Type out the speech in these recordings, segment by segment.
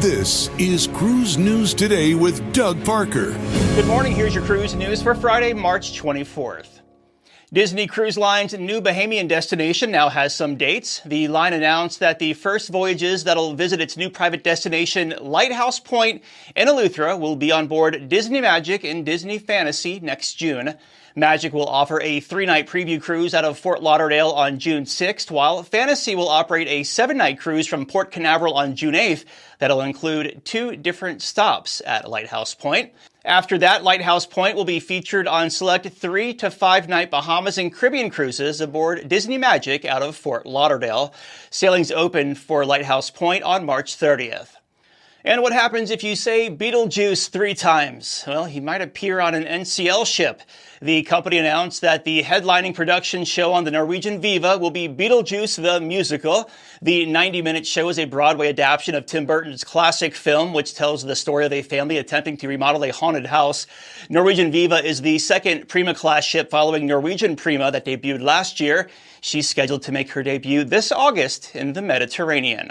This is Cruise News Today with Doug Parker. Good morning. Here's your cruise news for Friday, March 24th. Disney Cruise Line's new Bahamian destination now has some dates. The line announced that the first voyages that'll visit its new private destination, Lighthouse Point in Eleuthera, will be on board Disney Magic and Disney Fantasy next June. Magic will offer a 3-night preview cruise out of Fort Lauderdale on June 6th, while Fantasy will operate a 7-night cruise from Port Canaveral on June 8th that'll include 2 different stops at Lighthouse Point. After that, Lighthouse Point will be featured on select 3- to 5-night Bahamas and Caribbean cruises aboard Disney Magic out of Fort Lauderdale. Sailings open for Lighthouse Point on March 30th. And what happens if you say Beetlejuice 3 times? Well, he might appear on an NCL ship. The company announced that the headlining production show on the Norwegian Viva will be Beetlejuice the Musical. The 90-minute show is a Broadway adaptation of Tim Burton's classic film, which tells the story of a family attempting to remodel a haunted house. Norwegian Viva is the second Prima-class ship following Norwegian Prima that debuted last year. She's scheduled to make her debut this August in the Mediterranean.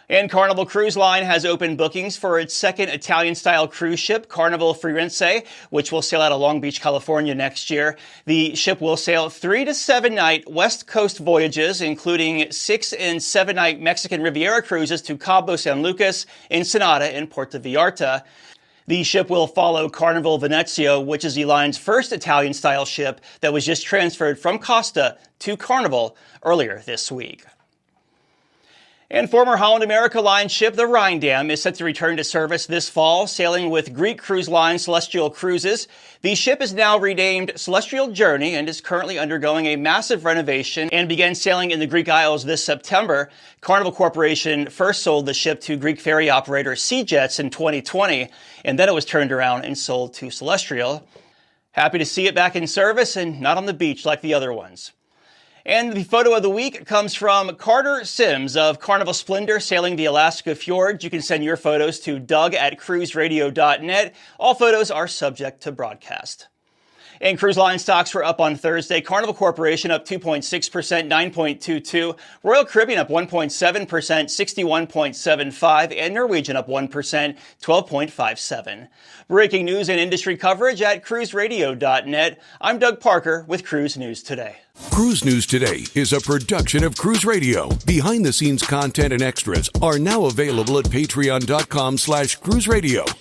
And Carnival Cruise Line has opened bookings for its second Italian-style cruise ship, Carnival Firenze, which will sail out of Long Beach, California next year. The ship will sail 3- to 7-night West Coast voyages, including 6- and 7-night Mexican Riviera cruises to Cabo San Lucas, Ensenada, and Puerto Vallarta. The ship will follow Carnival Venezia, which is the line's first Italian-style ship that was just transferred from Costa to Carnival earlier this week. And former Holland America Line ship, the Rhindam, is set to return to service this fall, sailing with Greek cruise line Celestial Cruises. The ship is now renamed Celestial Journey and is currently undergoing a massive renovation and began sailing in the Greek Isles this September. Carnival Corporation first sold the ship to Greek ferry operator Sea Jets in 2020, and then it was turned around and sold to Celestial. Happy to see it back in service and not on the beach like the other ones. And the photo of the week comes from Carter Sims of Carnival Splendor sailing the Alaska Fjords. You can send your photos to doug@cruiseradio.net. All photos are subject to broadcast. And cruise line stocks were up on Thursday. Carnival Corporation up 2.6%, 9.22. Royal Caribbean up 1.7%, 61.75. And Norwegian up 1%, 12.57. Breaking news and industry coverage at cruiseradio.net. I'm Doug Parker with Cruise News Today. Cruise News Today is a production of Cruise Radio. Behind-the-scenes content and extras are now available at patreon.com/cruiseradio.